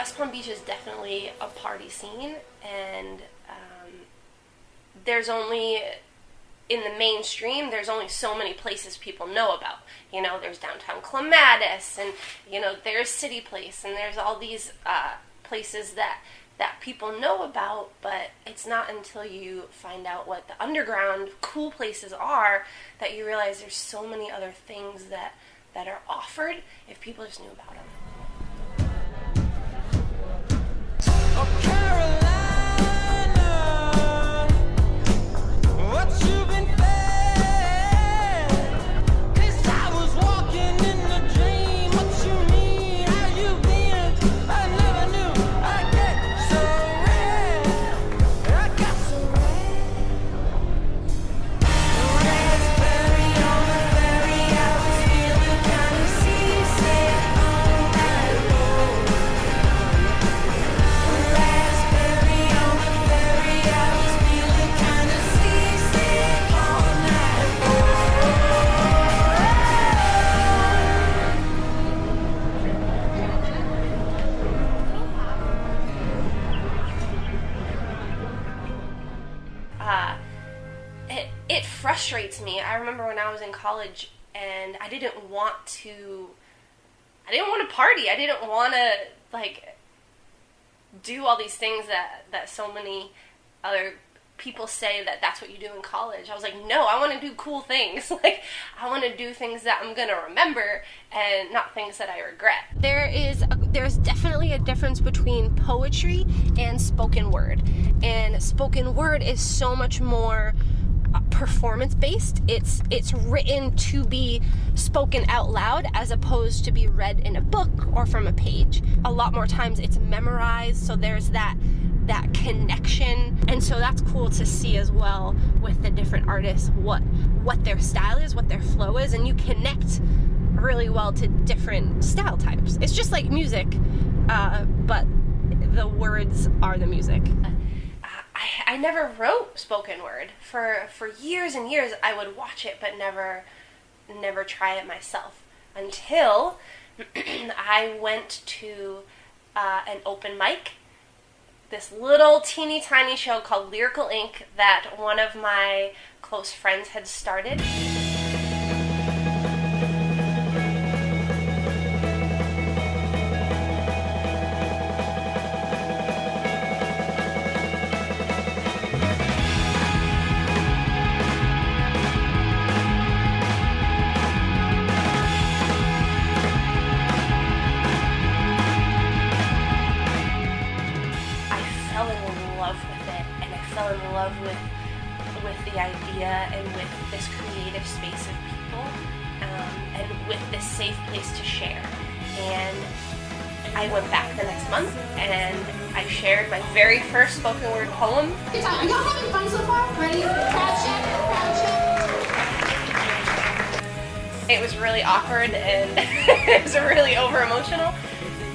West Palm Beach is definitely a party scene, and there's only, in the mainstream, there's only so many places people know about. You know, there's downtown Clematis, and, you know, there's City Place, and there's all these places that people know about, but it's not until you find out what the underground cool places are that you realize there's so many other things that are offered if people just knew about them. Oh, Carolina, what you been fed? 'Cause I was walking in a dream. What you mean? How you been? I never knew I'd get so red. I got so red. Raspberry on the ferry. I was feeling kind of seasick on that road. Raspberry on the ferry. I was feeling kind of seasick on that It frustrates me. I remember when I was in college and I didn't want to party. I didn't want to, like, do all these things that so many other people say that's what you do in college. I was like, no, I want to do cool things. Like, I want to do things that I'm going to remember and not things that I regret. There's definitely a difference between poetry and spoken word. And spoken word is so much more performance-based. It's written to be spoken out loud as opposed to be read in a book or from a page. A lot more times it's memorized, so there's that connection, and so that's cool to see as well with the different artists, what their style is, what their flow is, and you connect really well to different style types. It's just like music, but the words are the music. I never wrote spoken word. For years and years I would watch it but never try it myself until I went to an open mic, this little teeny tiny show called Lyrical Inc. that one of my close friends had started. In love with the idea and with this creative space of people, and with this safe place to share. And I went back the next month and I shared my very first spoken word poem. Good time. Are y'all having fun so far? Ready? Crowd check. It was really awkward and it was really over emotional.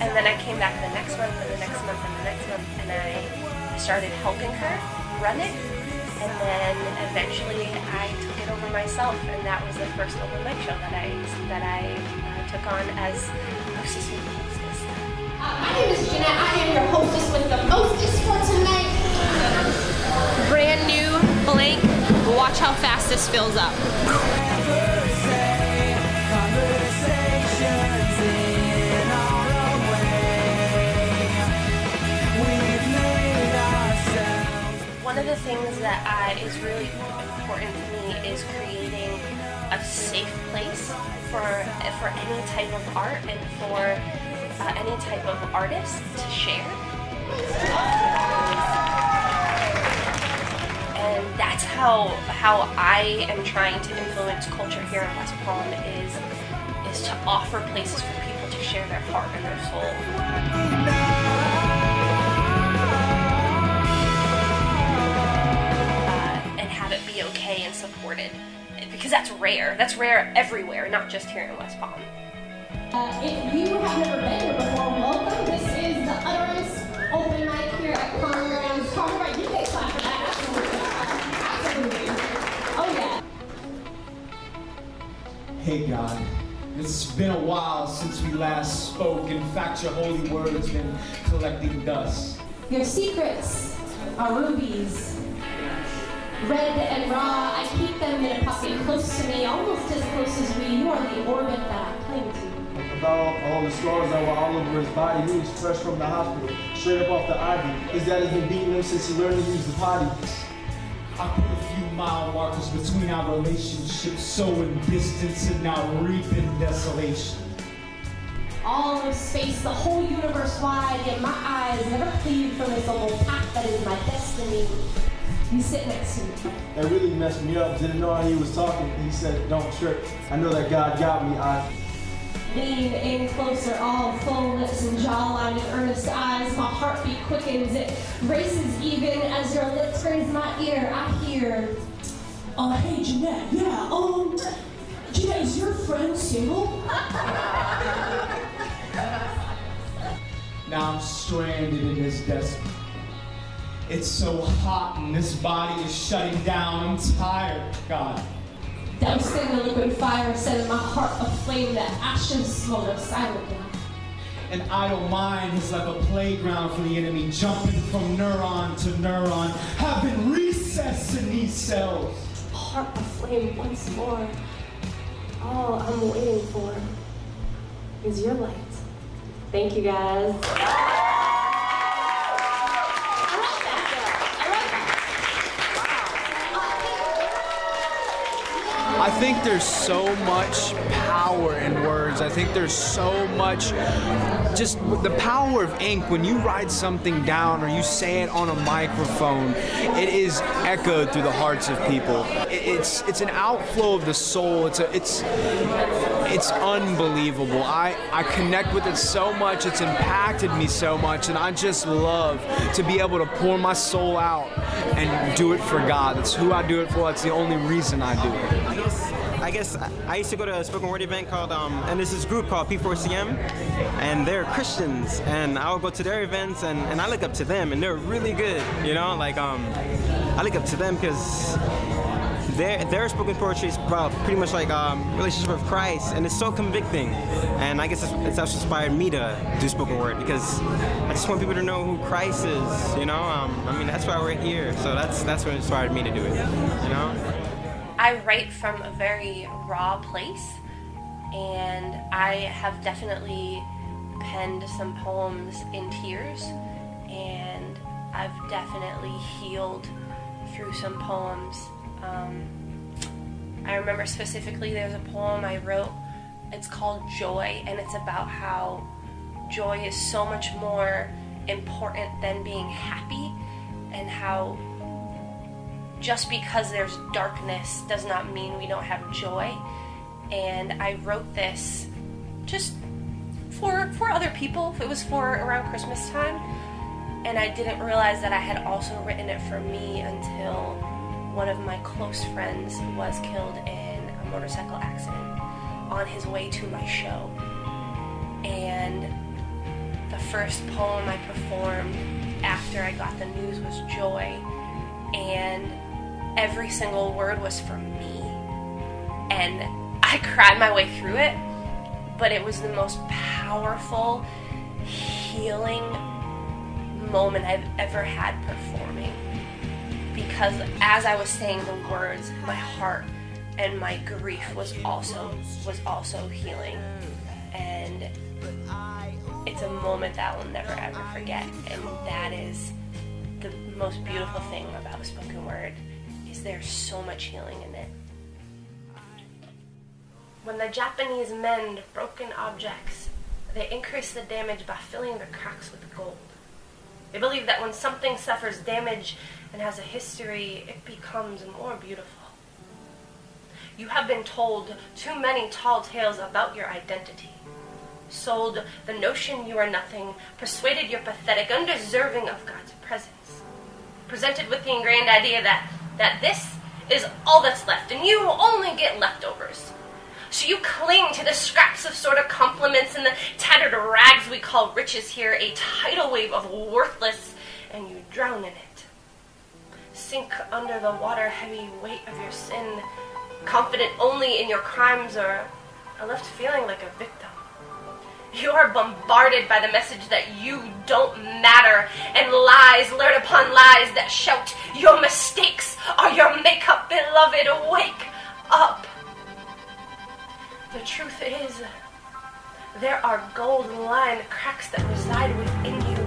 And then I came back the next month and the next month and the next month, and I started helping her run it, and then eventually I took it over myself, and that was the first open mic show that I took on as hostess with the hostess. My name is Jeanette. I am your hostess with the mostest for tonight. Brand new, blank. Watch how fast this fills up. One of the things that is really important to me is creating a safe place for any type of art and for any type of artist to share. And that's how I am trying to influence culture here in West Palm is to offer places for people to share their heart and their soul. It be okay and supported, because that's rare. That's rare everywhere, not just here in West Palm. If you have never been here before, welcome. This is the Utterance open mic here at Conrad. Conrad, you can clap for that. Absolutely. Oh yeah. Hey God, It's been a while since we last spoke. In fact, your holy word's been collecting dust. Your secrets are rubies. Red and raw, I keep them in a pocket close to me, almost as close as we. You are the orbit that I cling to. About all the scars that were all over his body, he was fresh from the hospital, straight up off the ivy. His dad has been beating him since he learned to use the potty. I put a few mile markers between our relationships, sowing distance and now reaping desolation. All of space, the whole universe wide, yet my eyes never cleave from this old path that is my destiny. You sit next to me. That really messed me up. Didn't know how he was talking. He said, "Don't trip. I know that God got me." I lean in closer, all full lips and jawline and earnest eyes. My heartbeat quickens, it races even as your lips graze my ear. I hear, hey Jeanette, Jeanette, is your friend single? Now I'm stranded in this desert. It's so hot and this body is shutting down. I'm tired, God. Doused in the liquid fire, setting my heart aflame, that ashes smolder silently. An idle mind is like a playground for the enemy, jumping from neuron to neuron, having recess in these cells. Heart aflame once more. All I'm waiting for is your light. Thank you, guys. I think there's so much power in words. I think there's so much, just the power of ink. When you write something down or you say it on a microphone, it is echoed through the hearts of people. It's an outflow of the soul. It's unbelievable. I connect with it so much. It's impacted me so much, and I just love to be able to pour my soul out and do it for God. That's who I do it for. That's the only reason I do it. I guess I used to go to a spoken word event called, and there's this group called P4CM, and they're Christians, and I'll go to their events, and I look up to them, and they're really good, you know, like, I look up to them because their spoken poetry is about pretty much like relationship with Christ, and it's so convicting, and I guess it's also inspired me to do spoken word, because I just want people to know who Christ is, you know, I mean, that's why we're here, so that's what inspired me to do it, you know? I write from a very raw place, and I have definitely penned some poems in tears, and I've definitely healed through some poems. I remember specifically there's a poem I wrote, it's called Joy, and it's about how joy is so much more important than being happy, and how just because there's darkness does not mean we don't have joy. And I wrote this just for other people. It was for around Christmas time, and I didn't realize that I had also written it for me until one of my close friends was killed in a motorcycle accident on his way to my show. And the first poem I performed after I got the news was Joy, and every single word was for me, and I cried my way through it, but it was the most powerful, healing moment I've ever had performing, because as I was saying the words, my heart and my grief was also healing, and it's a moment that I'll never ever forget, and that is the most beautiful thing about spoken word. There's so much healing in it. When the Japanese mend broken objects, they increase the damage by filling the cracks with gold. They believe that when something suffers damage and has a history, it becomes more beautiful. You have been told too many tall tales about your identity, sold the notion you are nothing, persuaded you're pathetic, undeserving of God's presence, presented with the ingrained idea that this is all that's left, and you only get leftovers. So you cling to the scraps of sort of compliments and the tattered rags we call riches here, a tidal wave of worthless, and you drown in it. Sink under the water-heavy weight of your sin, confident only in your crimes or are left feeling like a victim. You are bombarded by the message that you don't matter, and lies lured upon lies that shout, your mistakes are your makeup, beloved, wake up. The truth is, there are gold-lined cracks that reside within you,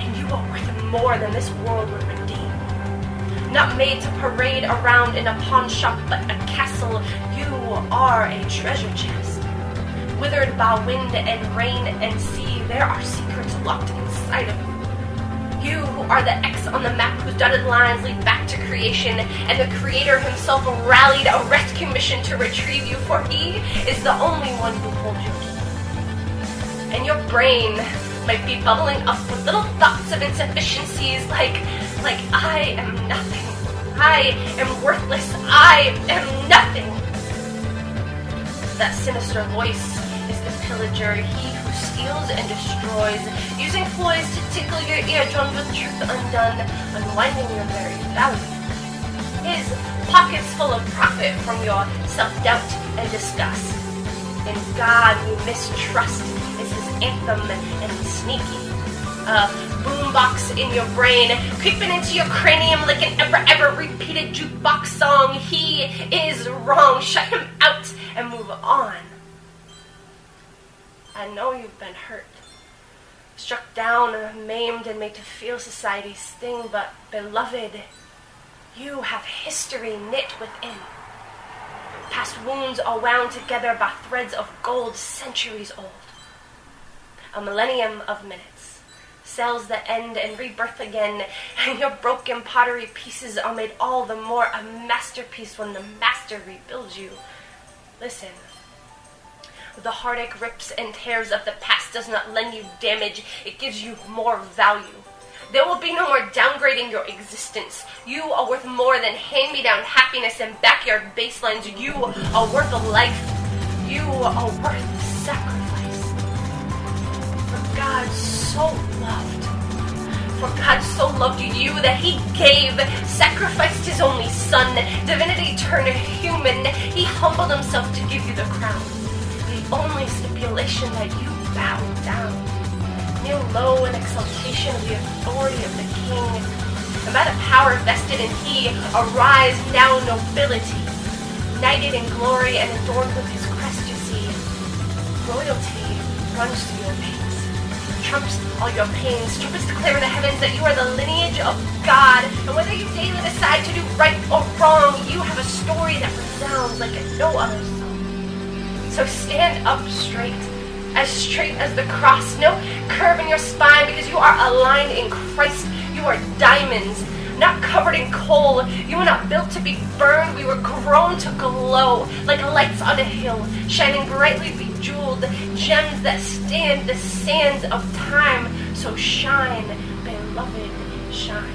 and you are worth more than this world would redeem. Not made to parade around in a pawn shop, but a castle, you are a treasure chest. Withered by wind and rain and sea, there are secrets locked inside of you. You who are the X on the map whose dotted lines lead back to creation, and the Creator himself rallied a rescue mission to retrieve you, for he is the only one who holds your key. And your brain might be bubbling up with little thoughts of insufficiencies like I am nothing, I am worthless, I am nothing. That sinister voice is the pillager, he who steals and destroys, using ploys to tickle your eardrums with truth undone, unwinding your very value. His pockets full of profit from your self-doubt and disgust. In God we mistrust is his anthem, and he's sneaky. A boombox in your brain, creeping into your cranium like an ever repeated jukebox song. He is wrong. Shut him out and move on. I know you've been hurt, struck down, maimed, and made to feel society's sting, but beloved, you have history knit within. Past wounds are wound together by threads of gold centuries old. A millennium of minutes, cells that end and rebirth again, and your broken pottery pieces are made all the more a masterpiece when the master rebuilds you. Listen. The heartache rips and tears of the past does not lend you damage, it gives you more value. There will be no more downgrading your existence. You are worth more than hand-me-down happiness and backyard baselines. You are worth a life. You are worth sacrifice. For God so loved you that he gave, sacrificed his only son, divinity turned human. He humbled himself to give you the crown. The only stipulation that you bow down. Kneel low in exaltation of the authority of the king, and by the power vested in he, arise now nobility, knighted in glory and adorned with his crest, you see. Royalty runs through your veins, trumps all your pains. Trumpets declare in the heavens that you are the lineage of God, and whether you daily decide to do right or wrong, you have a story that resounds like no other song. So stand up straight as the cross, no curve in your spine, because you are aligned in Christ. You are diamonds, not covered in coal. You are not built to be burned. We were grown to glow like lights on a hill, shining brightly bejeweled, gems that stand the sands of time. So shine, beloved, shine.